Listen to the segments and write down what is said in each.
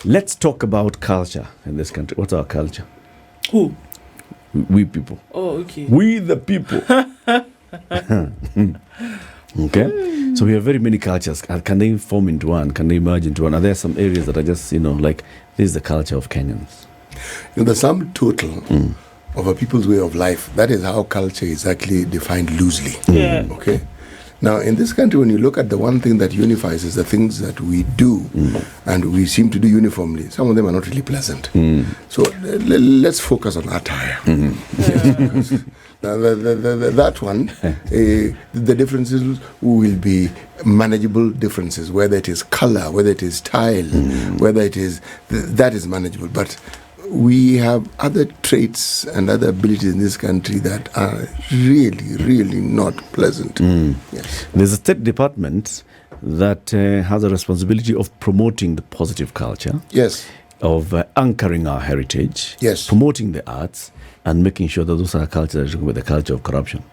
Let's talk about culture in this country. What's our culture? Who? We people. Oh, okay. We the people. Okay? So we have very many cultures. Can they form into one? Can they merge into one? Are there some areas that are just, like, this is the culture of Kenyans? The sum total of a people's way of life, that is how culture is actually defined loosely. Yeah. Okay? Now, in this country, when you look at the one thing that unifies is the things that we do, and we seem to do uniformly. Some of them are not really pleasant. So let's focus on attire. That one, the differences will be manageable differences, whether it is color, whether it is style, whether it is, that is manageable. But we have other traits and other abilities in this country that are really, really not pleasant. Yes. There's a state department that has a responsibility of promoting the positive culture. Yes. Of anchoring our heritage. Yes. Promoting the arts and making sure that those are cultures with the culture of corruption,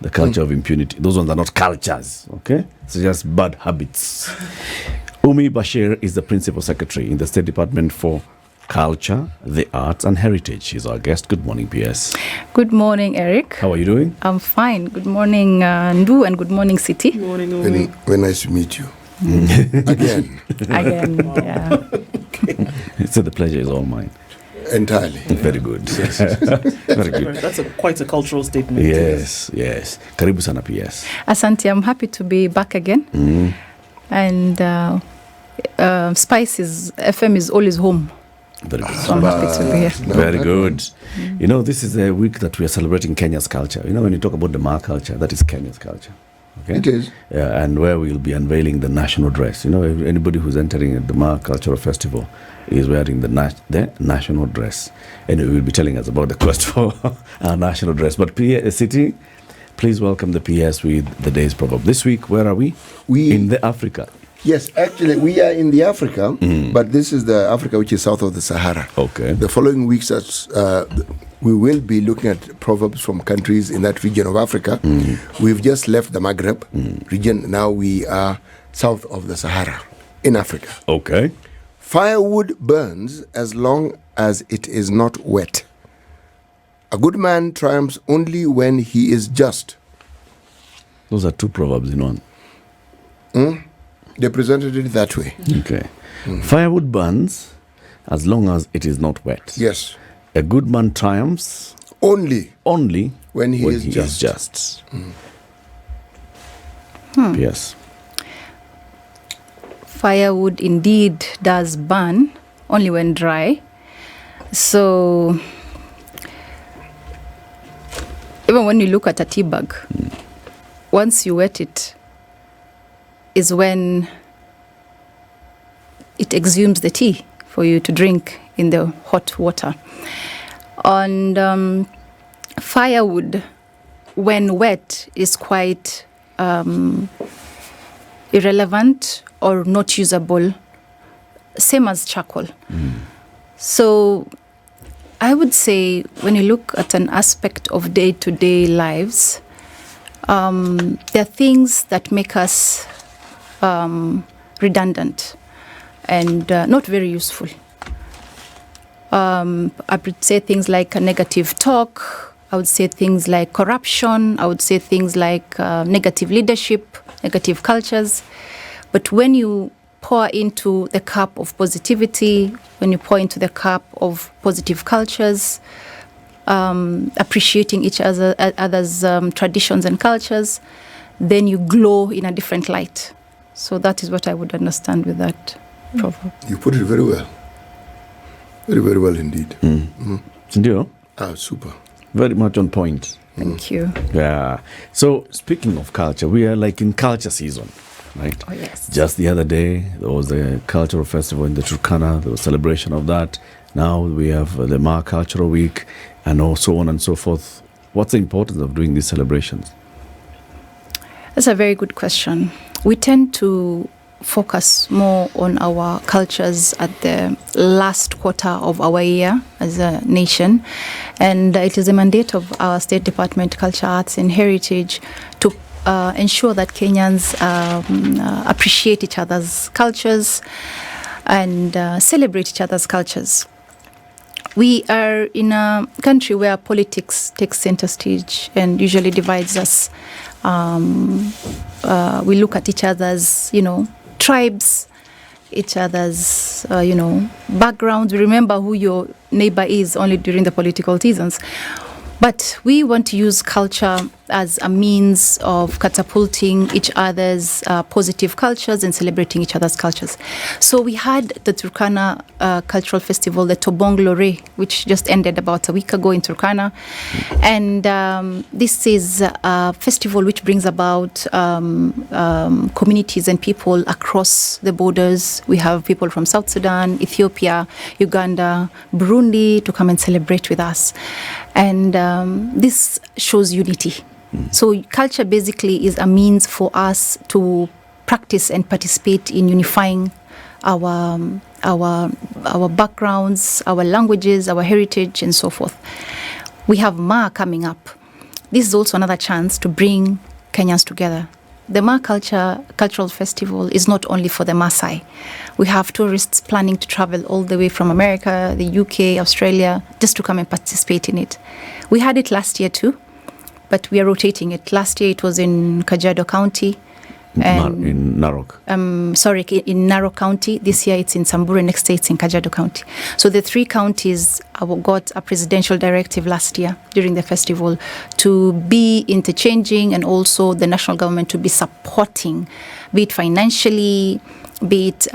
the culture of impunity. Those ones are not cultures, okay? It's just bad habits. Ummi Bashir is the Principal Secretary in the State Department for Culture, the Arts and Heritage. She's our guest. Good morning, PS. Good morning, Eric. How are you doing? I'm fine. Good morning, Ndu, and good morning, City. Good morning, Ummi. Very nice to meet you. Again. Again, yeah. So the pleasure is all mine. Entirely. Very good. Very good. That's quite a cultural statement. Yes. Karibu sana, PS. Asante, I'm happy to be back again. And Spices FM is always home. Very good. So I'm happy to be here. Very good. This is a week that we are celebrating Kenya's culture. When you talk about the Ma culture, that is Kenya's culture. Okay? It is. Yeah, and where we'll be unveiling the national dress. Anybody who's entering the Ma Cultural Festival is wearing the national dress. And we will be telling us about the quest for our national dress. But City, please welcome the PS with the day's proverb. This week, where are we? In the Africa. Yes, actually, we are in the Africa, but this is the Africa which is south of the Sahara. Okay. The following weeks, we will be looking at proverbs from countries in that region of Africa. We've just left the Maghreb region. Now we are south of the Sahara in Africa. Okay. Firewood burns as long as it is not wet. A good man triumphs only when he is just. Those are two proverbs in one. They presented it that way. Okay. Firewood burns as long as it is not wet. Yes. A good man triumphs only when he is just. Yes. Firewood indeed does burn only when dry. So even when you look at a tea bag, once you wet it, is when it exhumes the tea for you to drink in the hot water. And firewood, when wet, is quite irrelevant or not usable, same as charcoal. So I would say when you look at an aspect of day-to-day lives, there are things that make us redundant and not very useful. I would say things like negative talk. I would say things like corruption. I would say things like negative leadership, negative cultures. But when you pour into the cup of positivity, when you pour into the cup of positive cultures, appreciating each other's traditions and cultures, then you glow in a different light. So that is what I would understand with that proverb. You put it very well. Very, very well indeed. Ndio? Super. Very much on point. Thank you. Yeah. So speaking of culture, we are like in culture season, right? Oh, yes. Just the other day, there was a cultural festival in the Turkana. There was a celebration of that. Now we have the Ma Cultural Week and so on and so forth. What's the importance of doing these celebrations? That's a very good question. We tend to focus more on our cultures at the last quarter of our year as a nation. And it is a mandate of our State Department, Culture, Arts and Heritage to ensure that Kenyans appreciate each other's cultures. and celebrate each other's cultures. We are in a country where politics takes center stage and usually divides us. We look at each other's, tribes, each other's, backgrounds. We remember who your neighbor is only during the political seasons. But we want to use culture as a means of catapulting each other's positive cultures and celebrating each other's cultures. So we had the Turkana Cultural Festival, the Tobong Lore, which just ended about a week ago in Turkana. And this is a festival which brings about communities and people across the borders. We have people from South Sudan, Ethiopia, Uganda, Burundi to come and celebrate with us. And this shows unity. So culture basically is a means for us to practice and participate in unifying our backgrounds, our languages, our heritage, and so forth. We have Ma coming up. This is also another chance to bring Kenyans together. The Ma Cultural Festival is not only for the Maasai. We have tourists planning to travel all the way from America, the UK, Australia, just to come and participate in it. We had it last year too, but we are rotating it. Last year it was in Kajiado County. In Narok. In Narok County. This year it's in Samburu, next year it's in Kajiado County. So the three counties got a presidential directive last year during the festival to be interchanging, and also the national government to be supporting, be it financially, be it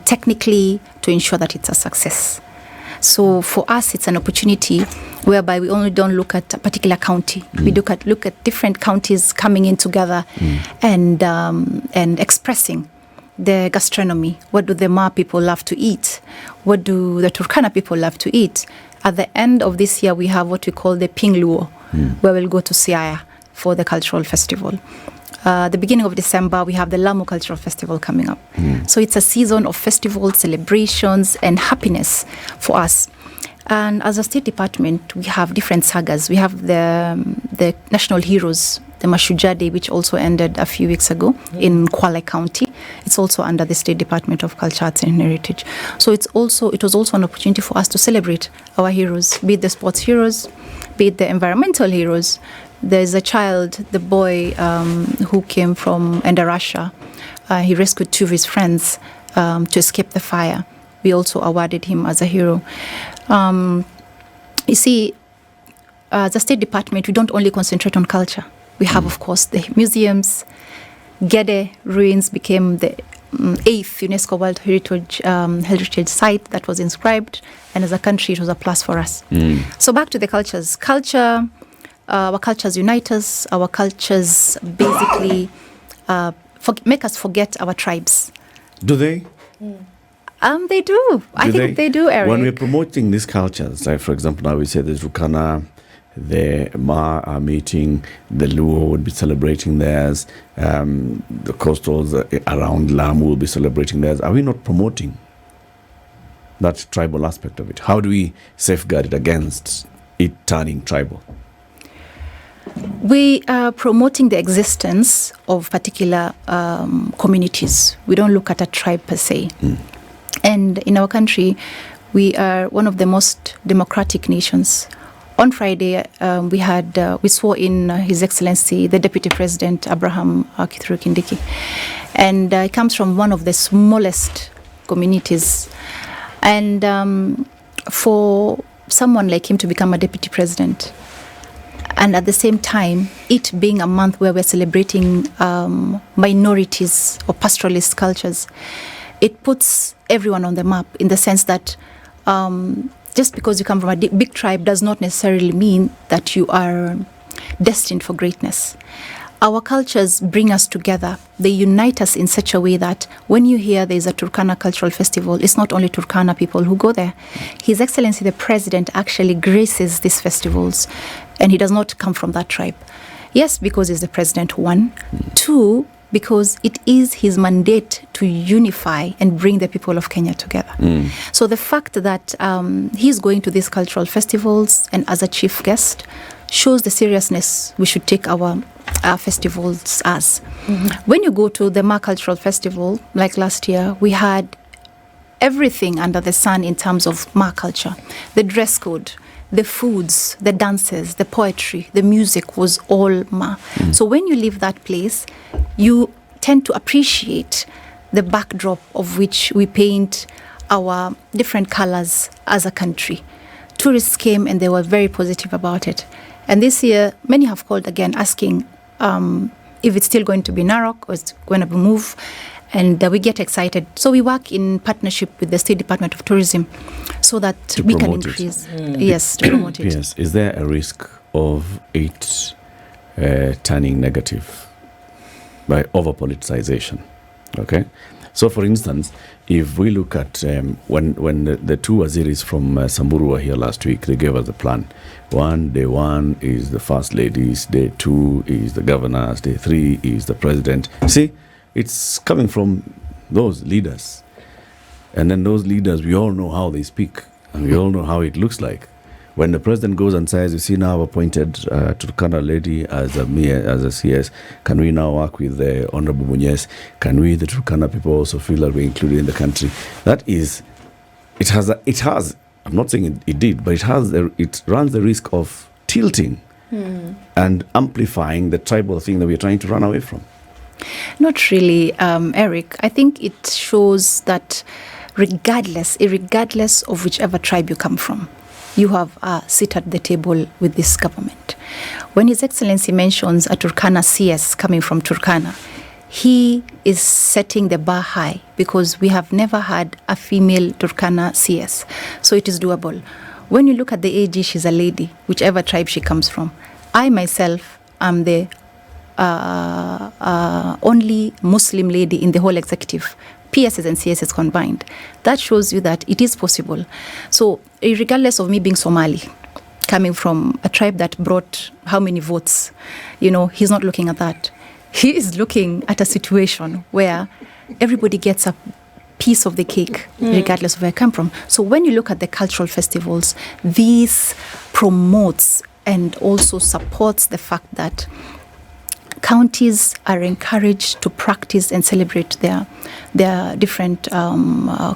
technically, to ensure that it's a success. So for us, it's an opportunity whereby we only don't look at a particular county. We look at different counties coming in together and expressing the gastronomy. What do the Ma people love to eat? What do the Turkana people love to eat? At the end of this year, we have what we call the Pingluo, where we'll go to Siaya for the cultural festival. The beginning of December, we have the Lamu Cultural Festival coming up. So it's a season of festivals, celebrations, and happiness for us. And as a State Department, we have different sagas. We have the national heroes, the Mashujaa Day, which also ended a few weeks ago in Kwale County. It's also under the State Department of Culture, Arts and Heritage. So it was also an opportunity for us to celebrate our heroes, be it the sports heroes, be it the environmental heroes. There's a child, the boy who came from Russia. He rescued two of his friends to escape the fire. We also awarded him as a hero. You see, as a State Department, we don't only concentrate on culture. We have, of course, the museums. Gede ruins became the 8th UNESCO World Heritage Site that was inscribed. And as a country, it was a plus for us. So back to the cultures. Our cultures unite us. Our cultures basically make us forget our tribes. Do they? They do. I think they do, Eric. When we're promoting these cultures, like for example, now we say the Turkana, the Ma are meeting, the Luo would be celebrating theirs, the coastals around Lamu will be celebrating theirs. Are we not promoting that tribal aspect of it? How do we safeguard it against it turning tribal? We are promoting the existence of particular communities. We don't look at a tribe per se. And in our country, we are one of the most democratic nations. On Friday, we swore in His Excellency, the Deputy President, Abraham Kithure Kindiki. And it comes from one of the smallest communities. And for someone like him to become a Deputy President, and at the same time, it being a month where we're celebrating minorities or pastoralist cultures, it puts everyone on the map in the sense that just because you come from a big tribe does not necessarily mean that you are destined for greatness. Our cultures bring us together. They unite us in such a way that when you hear there's a Turkana Cultural Festival, it's not only Turkana people who go there. His Excellency the President actually graces these festivals, and he does not come from that tribe. Yes, because he's the president, one. Two, because it is his mandate to unify and bring the people of Kenya together. So the fact that he's going to these cultural festivals and as a chief guest shows the seriousness we should take our festivals as. When you go to the Ma Cultural Festival, like last year, we had everything under the sun in terms of Ma culture. The dress code, the foods, the dances, the poetry, the music was all Ma. So when you leave that place, you tend to appreciate the backdrop of which we paint our different colors as a country. Tourists came and they were very positive about it. And this year, many have called again asking if it's still going to be Narok or it's going to be moved. And we get excited. So we work in partnership with the State Department of Tourism so that we can increase. Yes, to promote it. Yes. Is there a risk of it turning negative by over-politicization? Okay. So, for instance, if we look at when the two waziris from Samburu were here last week, they gave us a plan. Day one is the first ladies, day two is the governors, day three is the president. See, it's coming from those leaders. And then those leaders, we all know how they speak, and we all know how it looks like. When the president goes and says, you see, now I've appointed Turkana lady as a CS, can we now work with the Honorable Munyes? Can we, the Turkana people, also feel that we're included in the country? That is, it has, I'm not saying it did, but it runs the risk of tilting and amplifying the tribal thing that we're trying to run away from. Not really, Eric. I think it shows that regardless of whichever tribe you come from, you have a seat at the table with this government. When His Excellency mentions a Turkana CS coming from Turkana, he is setting the bar high because we have never had a female Turkana CS. So it is doable. When you look at the AG, she's a lady, whichever tribe she comes from. I myself am the only Muslim lady in the whole executive, PSs and CSs combined. That shows you that it is possible. So regardless of me being Somali, coming from a tribe that brought how many votes, he's not looking at that. He is looking at a situation where everybody gets a piece of the cake, regardless of where I come from. So when you look at the cultural festivals, this promotes and also supports the fact that counties are encouraged to practice and celebrate their different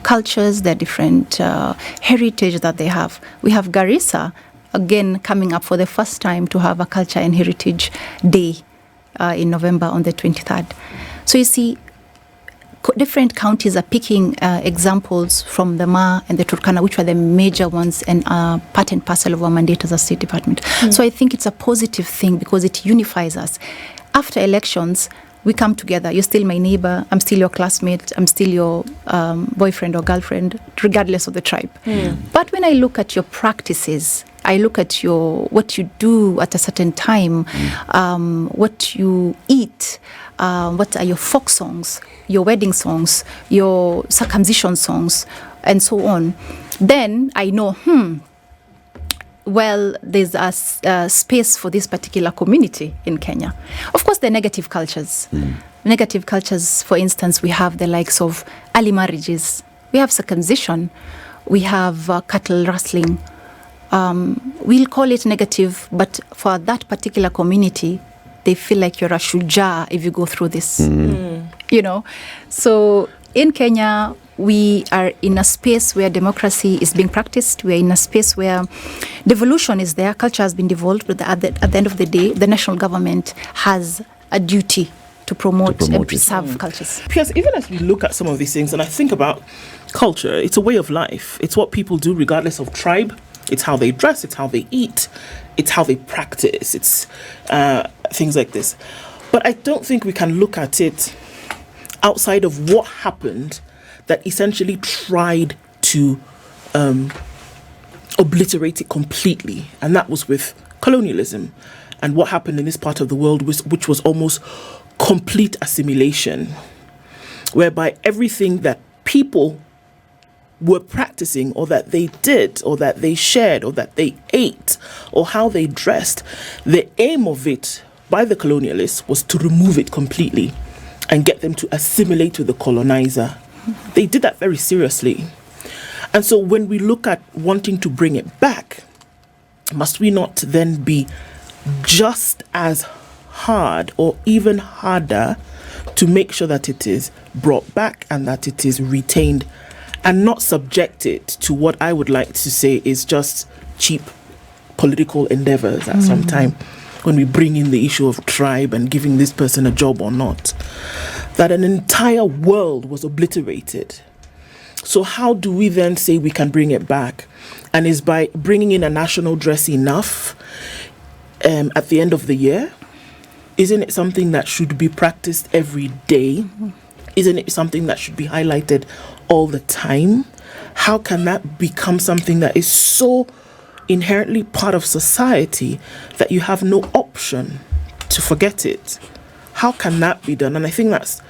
cultures, their different heritage that they have. We have Garissa, again, coming up for the first time to have a Culture and Heritage Day in November on the 23rd. So you see, different counties are picking examples from the Ma and the Turkana, which were the major ones and part and parcel of our mandate as a State Department. So I think it's a positive thing because it unifies us. After elections, we come together. You're still my neighbor. I'm still your classmate. I'm still your boyfriend or girlfriend, regardless of the tribe. But when I look at your practices, I look at what you do at a certain time, what you eat, what are your folk songs, your wedding songs, your circumcision songs, and so on. Then I know, well, there's a space for this particular community in Kenya. Of course, the negative cultures. Negative cultures, for instance, we have the likes of early marriages. We have circumcision. We have cattle rustling. We'll call it negative, but for that particular community, they feel like you're a shuja if you go through this. So in Kenya, we are in a space where democracy is being practiced. We are in a space where devolution is there. Culture has been devolved, but at the end of the day, the national government has a duty to promote and preserve cultures. Because even as we look at some of these things, and I think about culture, it's a way of life. It's what people do regardless of tribe. It's how they dress. It's how they eat. It's how they practice. It's things like this. But I don't think we can look at it outside of what happened that essentially tried to obliterate it completely. And that was with colonialism and what happened in this part of the world, which was almost complete assimilation, whereby everything that people were practicing or that they did or that they shared or that they ate or how they dressed, the aim of it by the colonialists was to remove it completely and get them to assimilate with the colonizer. They did that very seriously. And so when we look at wanting to bring it back, must we not then be just as hard or even harder to make sure that it is brought back and that it is retained and not subject it to what I would like to say is just cheap political endeavors at some time, when we bring in the issue of tribe and giving this person a job or not, that an entire world was obliterated. So how do we then say we can bring it back? And is by bringing in a national dress enough at the end of the year? Isn't it something that should be practiced every day? Isn't it something that should be highlighted all the time? How can that become something that is so inherently part of society that you have no option to forget it? How can that be done? And I think that's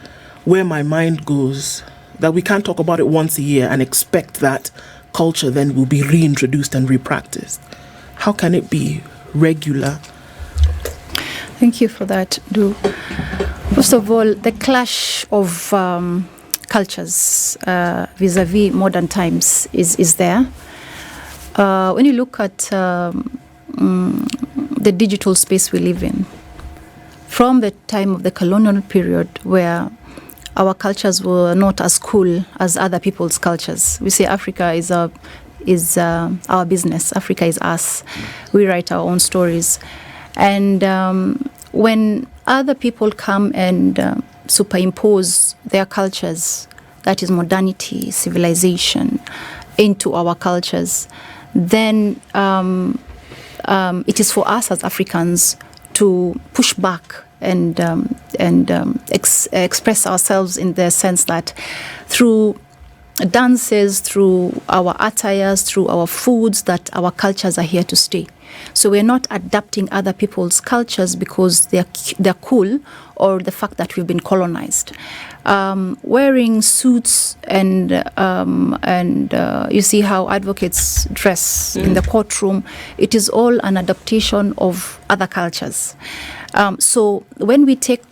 where my mind goes, that we can't talk about it once a year and expect that culture then will be reintroduced and repracticed. How can it be regular? Thank you for that, Du. First of all, the clash of cultures vis-a-vis modern times is there. When you look at the digital space we live in, from the time of the colonial period, where our cultures were not as cool as other people's cultures. We say Africa is our business. Africa is us. We write our own stories. And when other people come and superimpose their cultures, that is modernity, civilization, into our cultures, then it is for us as Africans to push back and express ourselves in the sense that through dances, through our attires, through our foods, that our cultures are here to stay. So we're not adapting other people's cultures because they're cool, or the fact that we've been colonized. Wearing suits and you see how advocates dress in the courtroom, it is all an adaptation of other cultures. So when we take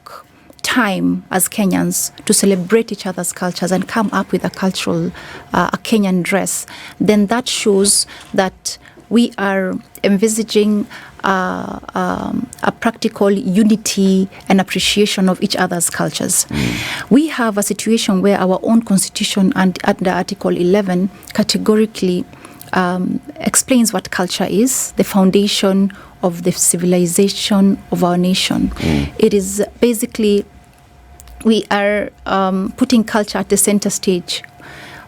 time as Kenyans to celebrate each other's cultures and come up with a cultural, a Kenyan dress, then that shows that we are envisaging a practical unity and appreciation of each other's cultures. We have a situation where our own constitution and under Article 11 categorically explains what culture is, the foundation of the civilization of our nation. It is basically, we are putting culture at the center stage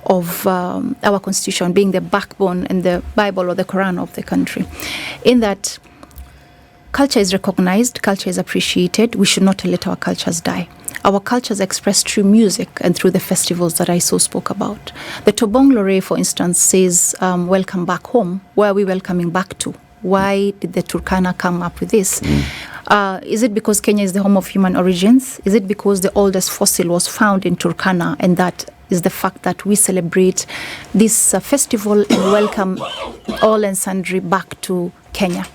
of our constitution, being the backbone and the Bible or the Quran of the country. In that, culture is recognized, culture is appreciated. We should not let our cultures die. Our cultures are expressed through music and through the festivals that I so spoke about. The Tobong Lore, for instance, says, welcome back home. Where are we welcoming back to? Why did the Turkana come up with this? Is it because Kenya is the home of human origins? Is it because the oldest fossil was found in Turkana, and that is the fact that we celebrate this festival and welcome all and sundry back to Kenya?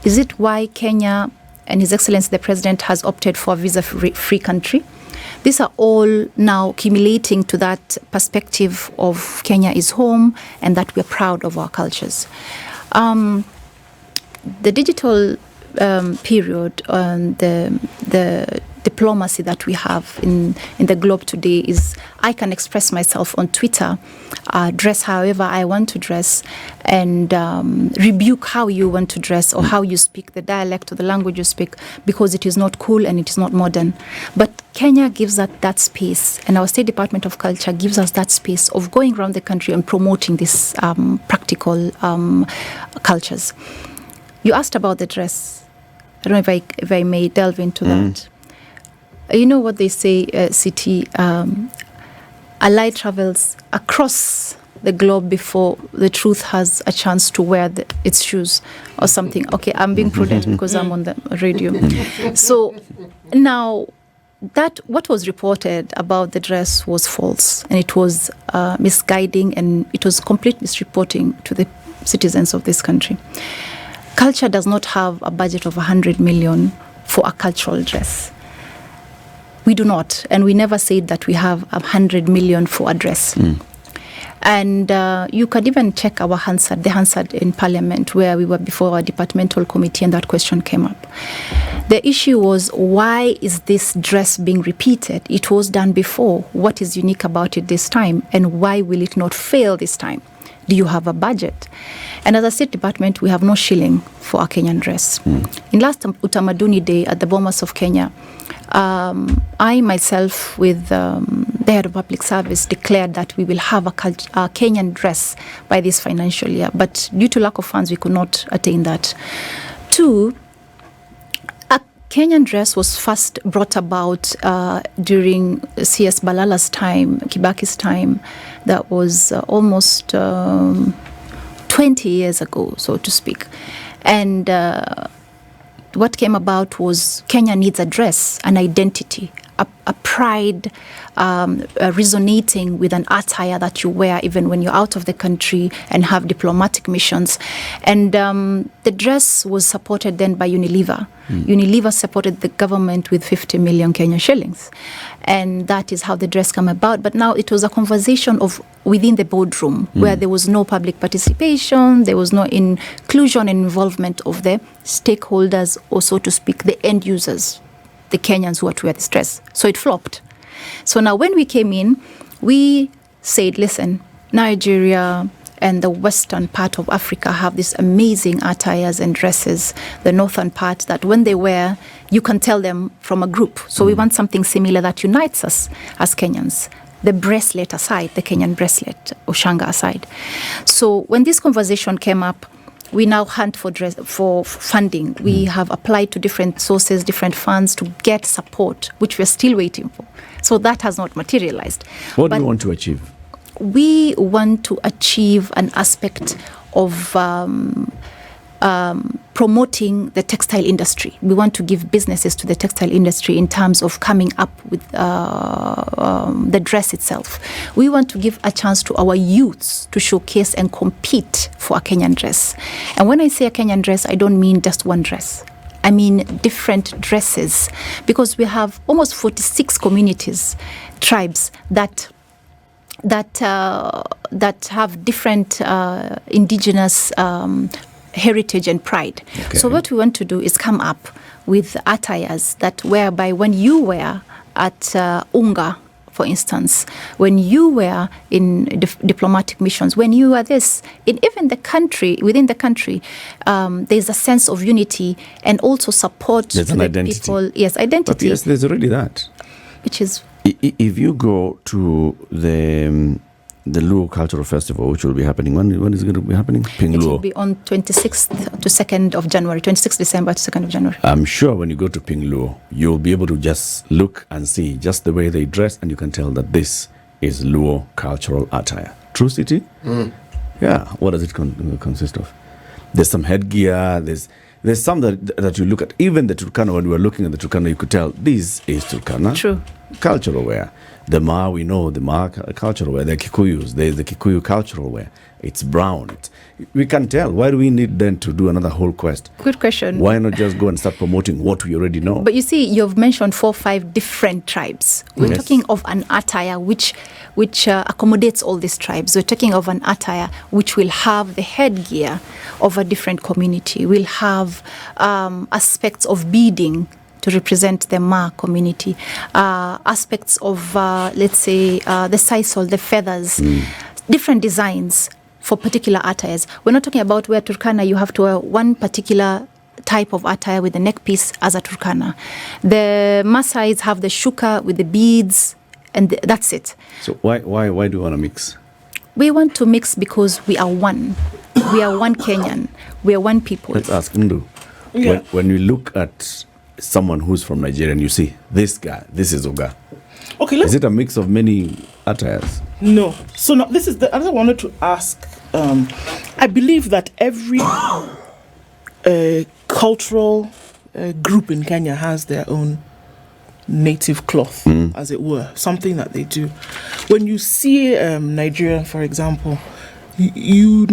Is it why Kenya and His Excellency the President has opted for a visa-free country? These are all now accumulating to that perspective of Kenya is home and that we're proud of our cultures. The digital period and the diplomacy that we have in the globe today is, I can express myself on Twitter, dress however I want to dress, and rebuke how you want to dress or how you speak, the dialect or the language you speak, because it is not cool and it is not modern. But Kenya gives us that space, and our State Department of Culture gives us that space of going around the country and promoting these practical cultures. You asked about the dress. I don't know if I may delve into that. You know what they say, City, a lie travels across the globe before the truth has a chance to wear its shoes or something. Okay, I'm being prudent because I'm on the radio. So now, that what was reported about the dress was false, and it was misguiding, and it was complete misreporting to the citizens of this country. Culture does not have a budget of 100 million for a cultural dress. We do not, and we never said that we have 100 million for a dress. And you could even check our Hansard, the Hansard in Parliament, where we were before our departmental committee, and that question came up. The issue was, why is this dress being repeated? It was done before. What is unique about it this time? And why will it not fail this time? Do you have a budget? And as a state department, we have no shilling for our Kenyan dress. In last Utamaduni Day at the Bomas of Kenya, I myself with the head of public service declared that we will have a Kenyan dress by this financial year. But due to lack of funds, we could not attain that. 2, Kenyan dress was first brought about during C.S. Balala's time, Kibaki's time. That was almost 20 years ago, so to speak. And what came about was Kenya needs a dress, an identity, a pride, resonating with an attire that you wear even when you're out of the country and have diplomatic missions. And the dress was supported then by Unilever. Unilever supported the government with 50 million Kenyan shillings. And that is how the dress came about. But now it was a conversation of within the boardroom where there was no public participation, there was no inclusion and involvement of the stakeholders, or so to speak, the end users, the Kenyans who are to wear this dress. So it flopped. So now when we came in, we said, listen, Nigeria and the western part of Africa have these amazing attires and dresses, the northern part that when they wear, you can tell them from a group. So we want something similar that unites us as Kenyans. The bracelet aside, the Kenyan bracelet, or shanga aside. So when this conversation came up, we now hunt for funding. We have applied to different sources, different funds to get support, which we're still waiting for. So that has not materialized. What do you want to achieve? We want to achieve an aspect of promoting the textile industry. We want to give businesses to the textile industry in terms of coming up with the dress itself. We want to give a chance to our youths to showcase and compete for a Kenyan dress. And when I say a Kenyan dress, I don't mean just one dress. I mean different dresses, because we have almost 46 communities, tribes that have different indigenous heritage and pride. Okay. So what we want to do is come up with attires that whereby when you wear at Unga, for instance, when you wear in diplomatic missions, when you are this, in even the country, within the country, there's a sense of unity and also support there's to an the identity. people. Yes, identity. But yes, there's already that. Which is... If you go to the Luo Cultural Festival, which will be happening, when is it going to be happening? Ping It Luo. will be on 26th to 2nd of January, 26th December to 2nd of January. I'm sure when you go to Ping Luo, you'll be able to just look and see just the way they dress, and you can tell that this is Luo cultural attire. True, City? Yeah. What does it consist of? There's some headgear, there's some that you look at. Even the Turkana, when we were looking at the Turkana, you could tell this is Turkana. True. Cultural wear. The Ma, we know the Ma cultural wear. The Kikuyus, there's the Kikuyu cultural wear. It's brown. We can tell. Why do we need then to do another whole quest? Good question. Why not just go and start promoting what we already know? But you see, you've mentioned 4 or 5 different tribes. We're talking of an attire which accommodates all these tribes. We're talking of an attire which will have the headgear of a different community. We'll have aspects of beading to represent the Ma community, aspects of, let's say, the sisal, the feathers, different designs for particular attires. We're not talking about where Turkana, you have to wear one particular type of attire with the neck piece as a Turkana. The Maasais have the shuka with the beads, and that's it. So why do you want to mix? We want to mix because we are one. We are one Kenyan. We are one people. Let's ask Ndu. Yeah. When you look at someone who's from Nigeria and you see this guy, this is Oga. Okay, is it a mix of many attires? No. So now this is the other I wanted to ask. I believe that every cultural group in Kenya has their own native cloth, as it were, something that they do. When you see Nigeria, for example, you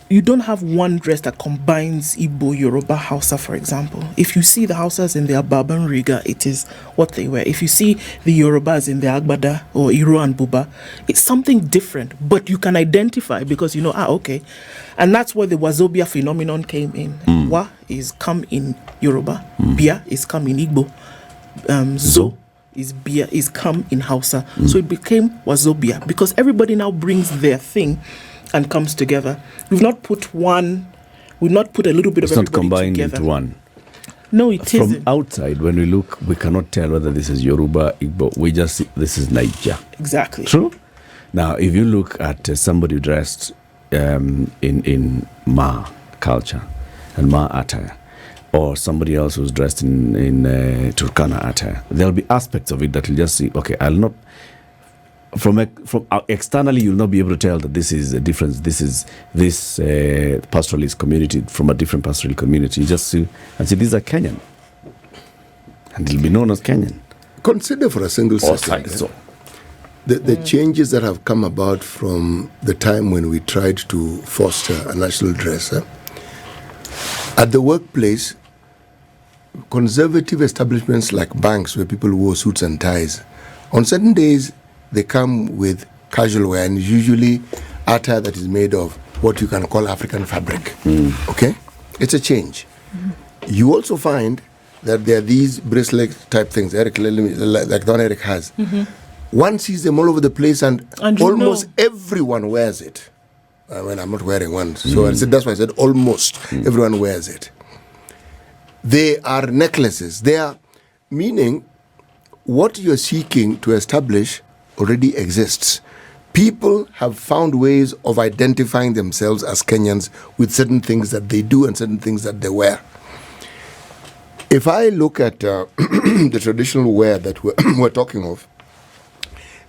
you don't have one dress that combines Igbo, Yoruba, Hausa, for example. If you see the Hausas in their Baban Riga, it is what they wear. If you see the Yorubas in their Agbada or Iro and Buba, it's something different, but you can identify because you know, okay. And that's where the Wazobia phenomenon came in. Wa is come in Yoruba, Bia is come in Igbo, Zo is Bia is come in Hausa. So it became Wazobia because everybody now brings their thing and comes together. We've not put a little bit of everybody together. It's not combined into one. No, it From isn't. outside, when we look, we cannot tell whether this is Yoruba, Igbo. We just see this is Niger. Exactly. True. Now, if you look at somebody dressed in Ma culture and Ma attire, or somebody else who's dressed in Turkana attire, there'll be aspects of it that you'll just see, okay, I'll not... From externally, you'll not be able to tell that this is a difference. This is this pastoralist community from a different pastoral community. You just see and say these are Kenyan, and it'll be known as Kenyan. Consider for a single second the changes that have come about from the time when we tried to foster a national dress. At the workplace, conservative establishments like banks where people wore suits and ties, on certain days, they come with casual wear and usually attire that is made of what you can call African fabric. Okay? It's a change. You also find that there are these bracelet type things, like the one Eric has. One sees them all over the place and almost everyone wears it. Well, I'm not wearing one. So I said, that's why I said almost everyone wears it. They are necklaces. They are meaning what you're seeking to establish already exists. People have found ways of identifying themselves as Kenyans with certain things that they do and certain things that they wear. If I look at the traditional wear that we're talking of,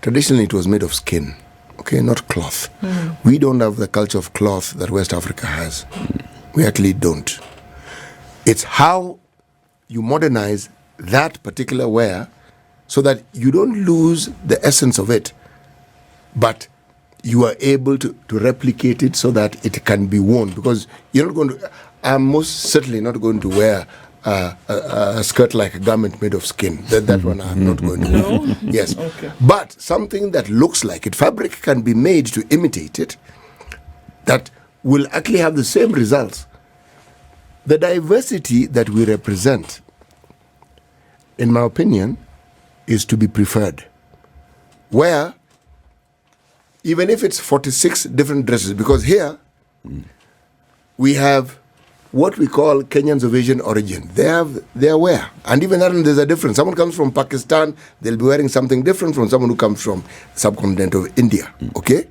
traditionally it was made of skin, okay, not cloth. We don't have the culture of cloth that West Africa has. We actually don't. It's how you modernize that particular wear so that you don't lose the essence of it, but you are able to replicate it so that it can be worn. Because you're not going to, I'm most certainly not going to wear a skirt like a garment made of skin. That one I'm not going to wear. Yes. Okay. But something that looks like it, fabric can be made to imitate it, that will actually have the same results. The diversity that we represent, in my opinion, is to be preferred. Where, even if it's 46 different dresses, because here we have what we call Kenyans of Asian origin. They have their wear. And even then there's a difference. Someone comes from Pakistan, they'll be wearing something different from someone who comes from subcontinent of India. Okay?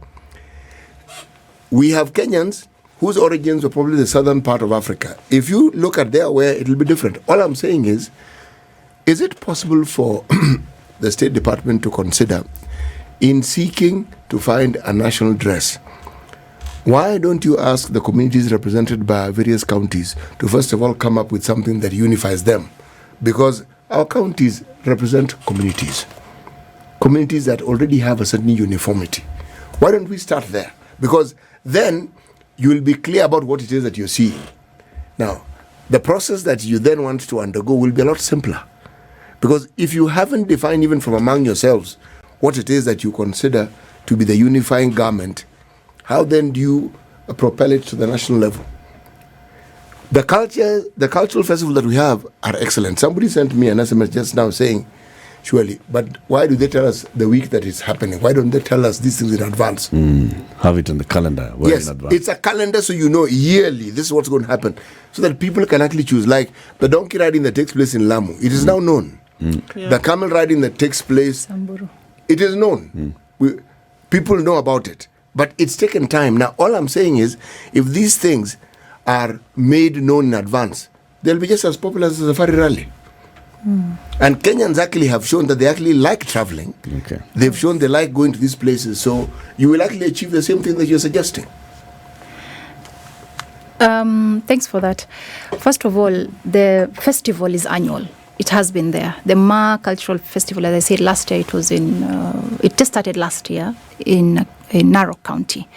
We have Kenyans whose origins are probably the southern part of Africa. If you look at their wear, it'll be different. All I'm saying is it possible for the State Department to consider, in seeking to find a national dress, why don't you ask the communities represented by various counties to first of all come up with something that unifies them? Because our counties represent communities that already have a certain uniformity. Why don't we start there? Because then you will be clear about what it is that you're seeing. Now, the process that you then want to undergo will be a lot simpler. Because if you haven't defined even from among yourselves what it is that you consider to be the unifying garment, how then do you propel it to the national level? The cultural festivals that we have are excellent. Somebody sent me an SMS just now saying, surely, but why do they tell us the week that it's happening? Why don't they tell us these things in advance? Have it on the calendar. Yes, in advance. It's a calendar so you know yearly this is what's going to happen. So that people can actually choose. Like the donkey riding that takes place in Lamu, it is now known. The camel riding that takes place, Samburu, it is known. People know about it. But it's taken time. Now, all I'm saying is, if these things are made known in advance, they'll be just as popular as a safari rally. And Kenyans actually have shown that they actually like traveling. Okay. They've shown they like going to these places. So you will actually achieve the same thing that you're suggesting. Thanks for that. First of all, the festival is annual. It has been there. The Ma Cultural Festival, as I said last year, it was it just started last year in Narok County.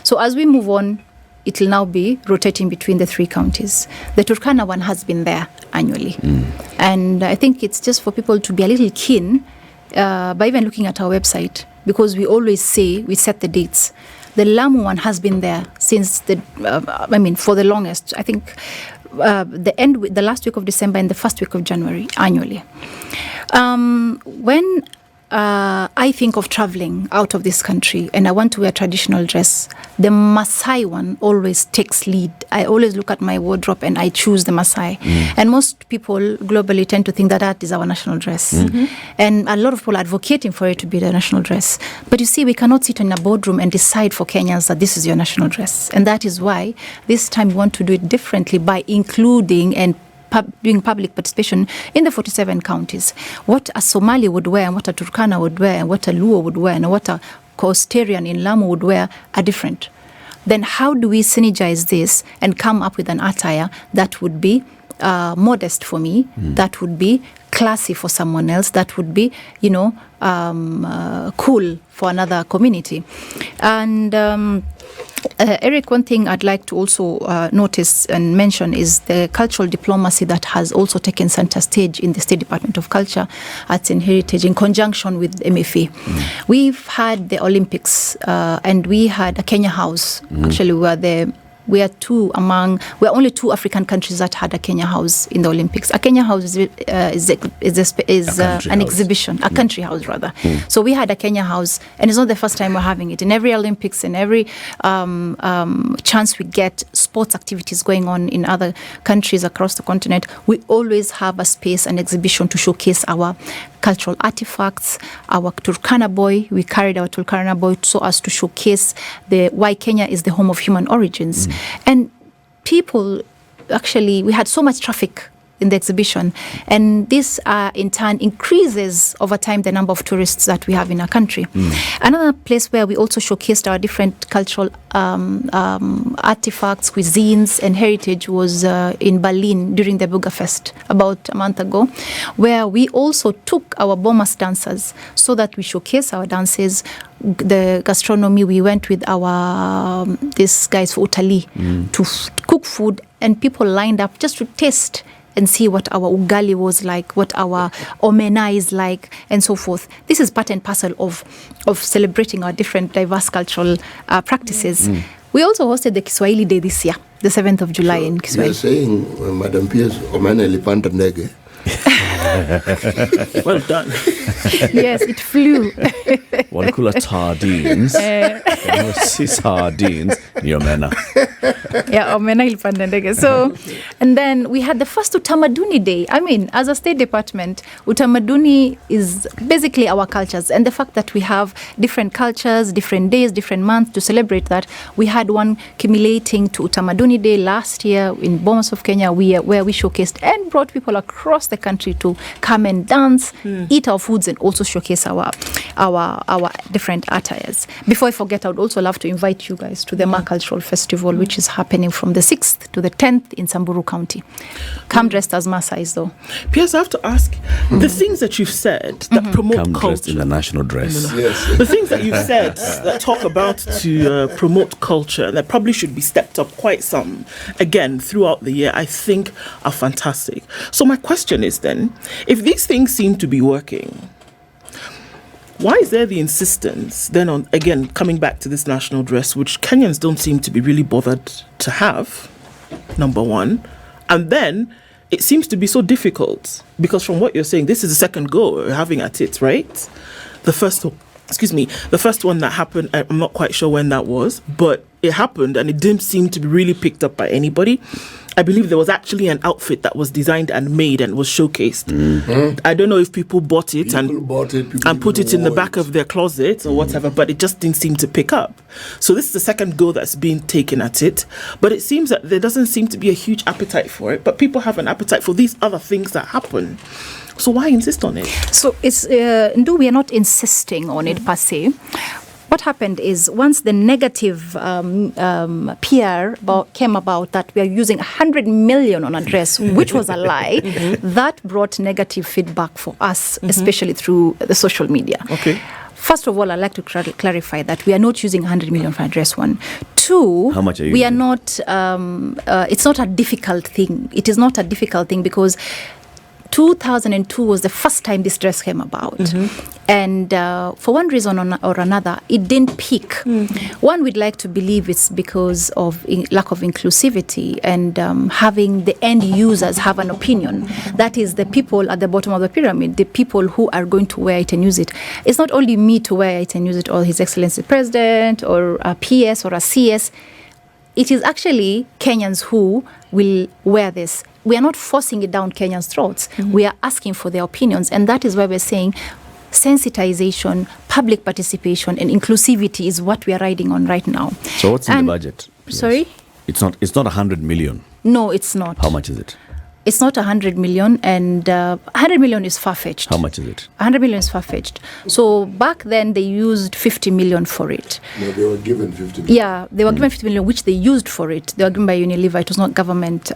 So as we move on, it will now be rotating between the 3 counties. The Turkana one has been there annually. And I think it's just for people to be a little keen by even looking at our website, because we always say we set the dates. The Lamu one has been there since for the longest. I think the last week of December and the first week of January annually. When I think of traveling out of this country and I want to wear traditional dress, the Maasai one always takes lead. I always look at my wardrobe and I choose the Maasai. And most people globally tend to think that is our national dress. And a lot of people are advocating for it to be the national dress. But you see, we cannot sit in a boardroom and decide for Kenyans that this is your national dress. And that is why this time we want to do it differently by including and doing public participation in the 47 counties. What a Somali would wear and what a Turkana would wear and what a Luo would wear and what a Coastarian in Lamu would wear are different. Then how do we synergize this and come up with an attire that would be modest for me, that would be classy for someone else, that would be, cool for another community? And Eric, one thing I'd like to also notice and mention is the cultural diplomacy that has also taken center stage in the State Department of Culture, Arts and Heritage in conjunction with MFA. We've had the Olympics and we had a Kenya House. Actually, we are only 2 African countries that had a Kenya House in the Olympics. A Kenya House is an exhibition, a country house rather. So we had a Kenya House, and it's not the first time we're having it. In every Olympics and every chance we get sports activities going on in other countries across the continent, we always have a space, an exhibition to showcase our cultural artifacts, our Turkana boy. We carried our Turkana boy so as to showcase why Kenya is the home of human origins. And people, actually, we had so much traffic in the exhibition, and this in turn increases over time the number of tourists that we have in our country. Another place where we also showcased our different cultural artifacts, cuisines and heritage was in Berlin during the Muga Fest about a month ago, where we also took our Bomas dancers so that we showcase our dances, the gastronomy. We went with these guys for utalii to cook food, and people lined up just to taste and see what our ugali was like, what our omena is like, and so forth. This is part and parcel of celebrating our different diverse cultural practices. We also hosted the Kiswahili Day this year, the 7th of July in Kiswahili. You're saying, Madam Pierce, omena ilipanda ndege. Well done. Yes, it flew. Walikula sardines. Sardines. Omena. Yeah, omena ilipanda ndege. So, and then we had the first Utamaduni Day. I mean, as a State Department, Utamaduni is basically our cultures, and the fact that we have different cultures, different days, different months to celebrate that. We had one cumulating to Utamaduni Day last year in Bomas of Kenya, where we showcased and brought people across the country to come and dance, eat our foods, and also showcase our different attires. Before I forget, I would also love to invite you guys to the Ma Cultural Festival, which is happening from the 6th to the 10th in Samburu County. Come dressed as Maasais, though. Piers, I have to ask, the things that you've said that promote Come culture. dressed in the national dress. Yes. The things that you've said that talk about to promote culture, that probably should be stepped up quite some, again, throughout the year, I think are fantastic. So my question is then, if these things seem to be working, why is there the insistence then on, again, coming back to this national dress, which Kenyans don't seem to be really bothered to have, number one, and then it seems to be so difficult, because from what you're saying, this is the second go we're having at it, right? The first one that happened, I'm not quite sure when that was, but it happened and it didn't seem to be really picked up by anybody. I believe there was actually an outfit that was designed and made and was showcased. I don't know if people bought it and put it in the back of their closet or whatever, but it just didn't seem to pick up. So this is the second go that's being taken at it. But it seems that there doesn't seem to be a huge appetite for it, but people have an appetite for these other things that happen. So why insist on it? So it's we are not insisting on it per se. What happened is once the negative PR came about that we are using 100 million on a dress, which was a lie, that brought negative feedback for us, especially through the social media. Okay. First of all, I'd like to clarify that we are not using 100 million for a dress one. Two, How much are you we are using? not, it's not a difficult thing. It is not a difficult thing because 2002 was the first time this dress came about. And for one reason or another, it didn't peak. One would like to believe it's because of lack of inclusivity and having the end users have an opinion. That is the people at the bottom of the pyramid, the people who are going to wear it and use it. It's not only me to wear it and use it, or His Excellency President, or a PS or a CS. It is actually Kenyans who will wear this. We are not forcing it down Kenyans' throats. We are asking for their opinions. And that is why we're saying sensitization, public participation, and inclusivity is what we are riding on right now. So what's in the budget? Sorry? It's not 100 million. No, it's not. How much is it? It's not 100 million, and 100 million is far-fetched. How much is it? 100 million is far-fetched. So back then, they used 50 million for it. No, they were given 50 million. Yeah, they were given 50 million, which they used for it. They were given by Unilever. It was not government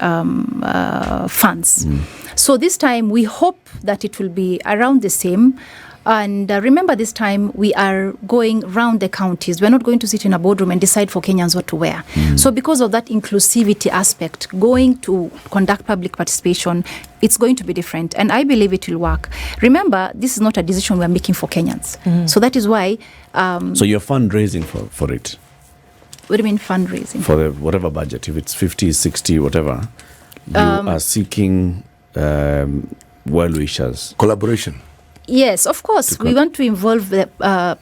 funds. So this time, we hope that it will be around the same. And remember, this time we are going round the counties. We're not going to sit in a boardroom and decide for Kenyans what to wear. So because of that inclusivity aspect, going to conduct public participation, it's going to be different. And I believe it will work. Remember, this is not a decision we're making for Kenyans. So that is why... So you're fundraising for it? What do you mean fundraising? For the whatever budget, if it's 50, 60, whatever, you are seeking well-wishers. Collaboration. Yes, of course. We want to involve the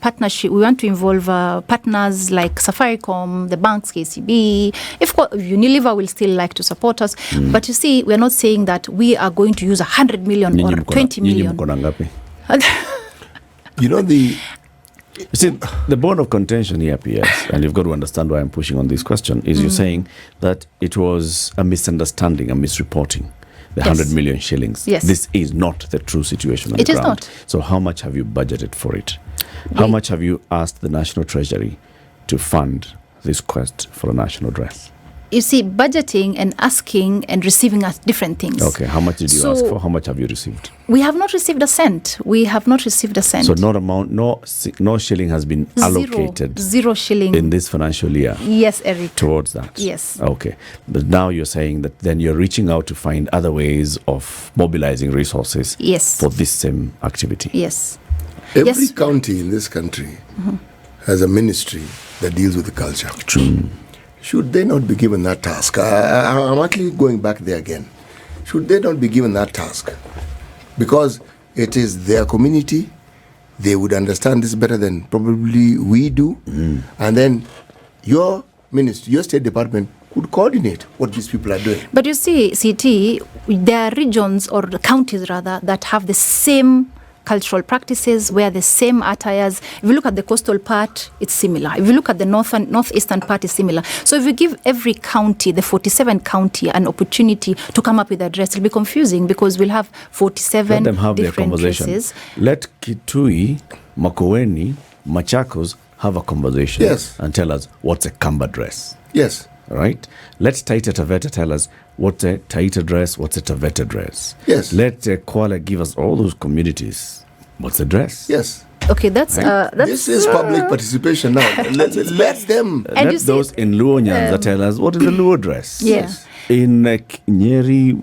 partnership. We want to involve partners like Safaricom, the banks, KCB. If Unilever will still like to support us. But you see, we're not saying that we are going to use 100 million or 20 million. You know, You see, the bone of contention here, PS, and you've got to understand why I'm pushing on this question, is you're saying that it was a misunderstanding, a misreporting. The 100 million shillings. Yes. This is not the true situation on It the is ground. not. So how much have you budgeted for it? How much have you asked the National Treasury to fund this quest for a national dress? You see, budgeting and asking and receiving are different things. Okay, how much did you ask for? How much have you received? We have not received a cent. We have not received a cent. So no shilling has been allocated Zero shilling. in this financial year Yes, Eric. towards that? Yes. Okay. But now you're saying that then you're reaching out to find other ways of mobilizing resources Yes. for this same activity. Yes. every Yes. county in this country has a ministry that deals with the culture. True. Should they not be given that task? I'm actually going back there again. Should they not be given that task? Because it is their community. They would understand this better than probably we do. And then your ministry, your State Department could coordinate what these people are doing. But you see, CT, there are regions or counties rather that have the same cultural practices, wear the same attires. If you look at the coastal part, it's similar. If you look at the northeastern part, it's similar. So if you give every county, the 47 county, an opportunity to come up with a dress, it'll be confusing because we'll have 47 Let them have their different conversation. dresses. Let Kitui, Makueni, Machakos have a conversation Yes. and tell us what's a Kamba dress. Yes. Right? Let Taita Taveta tell us what's a Taita dress, what's a Taveta dress. Yes. Let Kuala give us all those communities. What's the dress? Yes. Okay, that's This is public participation now. Let them. And you Let see- those in Luo Nyanza tell us what is the Luo dress. Yeah. In Nyeri,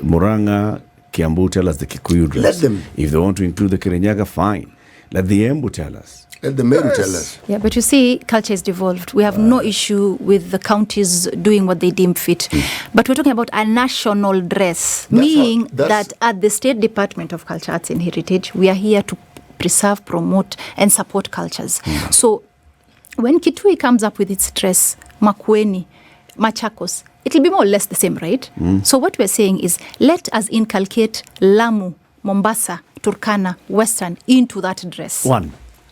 Muranga, Kiambu tell us the Kikuyu dress. Let them. If they want to include the Kirinyaga, fine. Let the Embu tell us. Let the Meru tell us. Yeah, but you see, culture is devolved. We have no issue with the counties doing what they deem fit. But we're talking about a national dress, meaning that at the State Department of Culture, Arts and Heritage, we are here to preserve, promote, and support cultures. So when Kitui comes up with its dress, Makueni, Machakos, it'll be more or less the same, right? So what we're saying is, let us inculcate Lamu, Mombasa, Turkana, Western into that dress.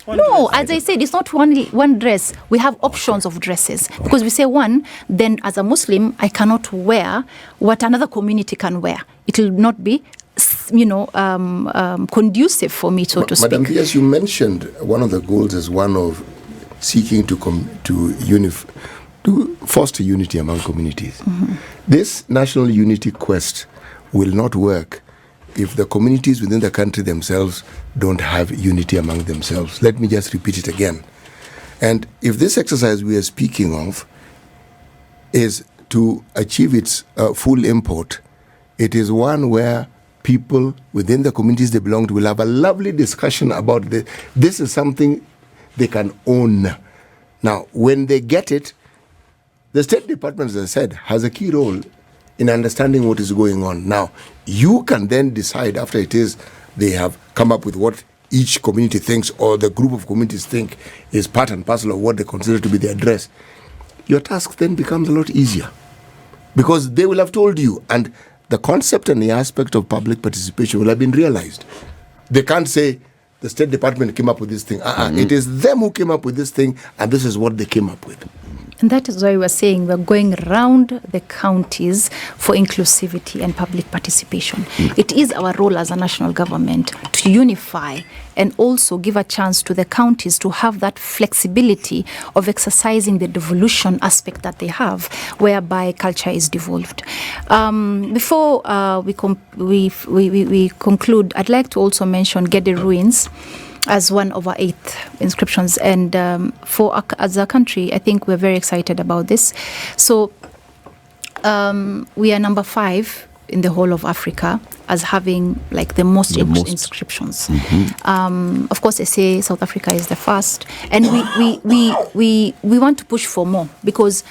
No, as I said, it's not only one dress. We have options of dresses. Because we say one, then as a Muslim, I cannot wear what another community can wear. It will not be, conducive for me, so to speak. Madam P.S., you mentioned one of the goals is one of seeking to foster unity among communities. This national unity quest will not work if the communities within the country themselves don't have unity among themselves. Let me just repeat it again. And if this exercise we are speaking of is to achieve its full import. It is one where people within the communities they belong to will have a lovely discussion about this. This is something they can own. Now, when they get it, the State Department, as I said, has a key role in understanding what is going on. Now, you can then decide after it is they have come up with what each community thinks or the group of communities think is part and parcel of what they consider to be their address. Your task then becomes a lot easier because they will have told you, and the concept and the aspect of public participation will have been realized. They can't say the State Department came up with this thing. It is them who came up with this thing, and this is what they came up with. And that is why we're saying we're going around the counties for inclusivity and public participation. It is our role as a national government to unify and also give a chance to the counties to have that flexibility of exercising the devolution aspect that they have, whereby culture is devolved. Before we conclude, I'd like to also mention Gede ruins as one of our 8 inscriptions. And as a country, I think we're very excited about this. So we are number 5 in the whole of Africa as having like the most inscriptions. Of course, they say South Africa is the first. And we want to push for more because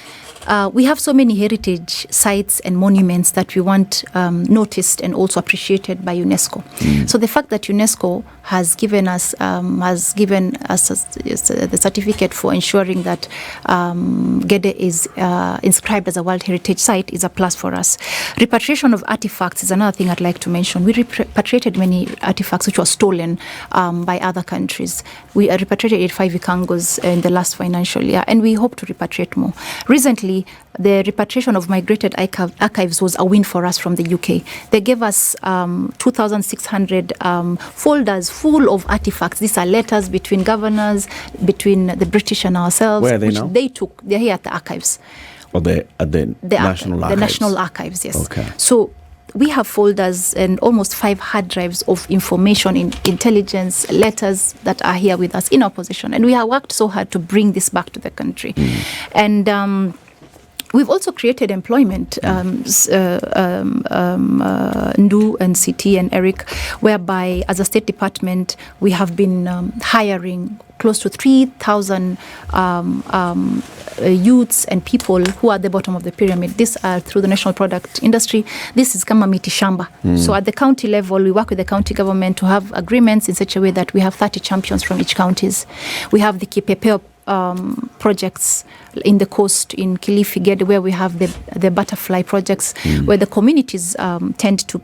we have so many heritage sites and monuments that we want noticed and also appreciated by UNESCO. So the fact that UNESCO has given us the certificate for ensuring that Gede is inscribed as a World Heritage Site is a plus for us. Repatriation of artifacts is another thing I'd like to mention. We repatriated many artifacts which were stolen by other countries. We repatriated 5 Ikangos in the last financial year, and we hope to repatriate more. Recently, the repatriation of migrated archives was a win for us from the UK. They gave us 2,600 folders full of artifacts. These are letters between governors, between the British and ourselves. Where are they now? They're here at the archives. Or at the National Archives? The National Archives, yes. Okay. So we have folders and almost 5 hard drives of information, in intelligence, letters that are here with us in our possession. And we have worked so hard to bring this back to the country. And we've also created employment, Ndu and CT and Eric, whereby as a State Department, we have been hiring close to 3,000 youths and people who are at the bottom of the pyramid. These are through the national product industry. This is kama miti shamba. So at the county level, we work with the county government to have agreements in such a way that we have 30 champions from each counties. We have the Kipepeo projects in the coast in Kilifi, Gede, where we have the butterfly projects, where the communities tend to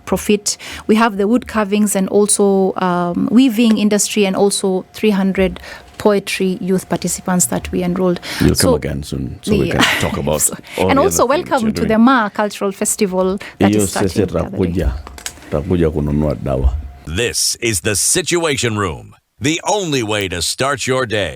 profit. We have the wood carvings and also weaving industry, and also 300 poetry youth participants that we enrolled. You'll come again soon, so we can talk about all and the also other things welcome you're to doing. the Ma Cultural Festival that is starting the other day. Takuja kununua dawa. This is the Situation Room, the only way to start your day.